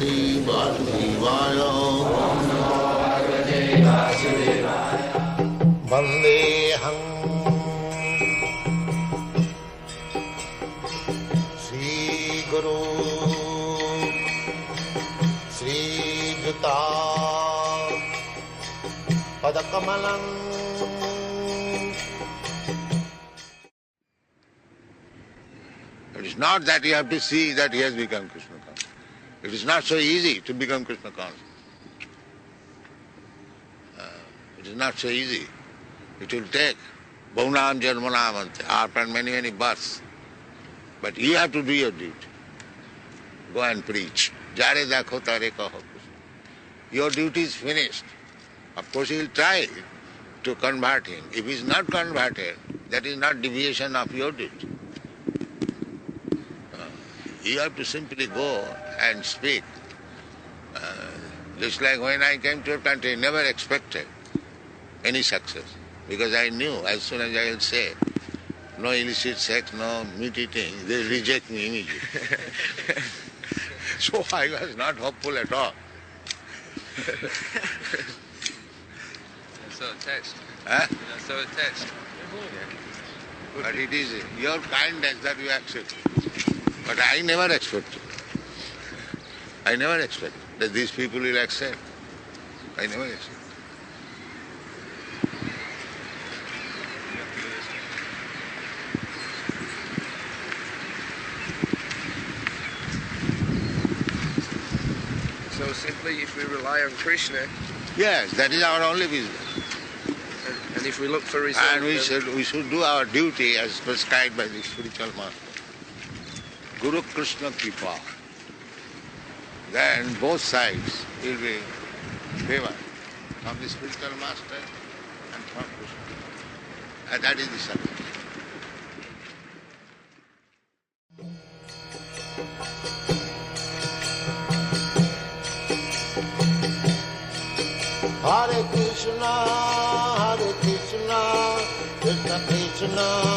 Sri Vasudevaya. Vandeham Sri Guru Sri Juta Padakamalam. It is not that you have to see that he has become Krishna conscious. It is not so easy to become Krishna conscious. It is not so easy. It will take Bhaunam Janmanamante, after many births. But you have to do your duty. Go and preach. Jare dakho tare kaho. Your duty is finished. Of course you will try to convert him. If he is not converted, that is not deviation of your duty. You have to simply go and speak. Just like when I came to your country, never expected any success. Because I knew as soon as I will say, no illicit sex, no meat eating, they reject me immediately. So I was not hopeful at all. So attached. Huh? So attached. But it is your kindness that you accept. But I never expected. I never expected that these people will accept. I never expected. So simply, if we rely on Krishna, Yes, that is our only business. and if we look for results, And we should do our duty as prescribed by the spiritual master. Guru Krishna Kripa. Then both sides will be favored from the spiritual master and from Krishna. And that is the subject. Hare Krishna, Krishna Krishna,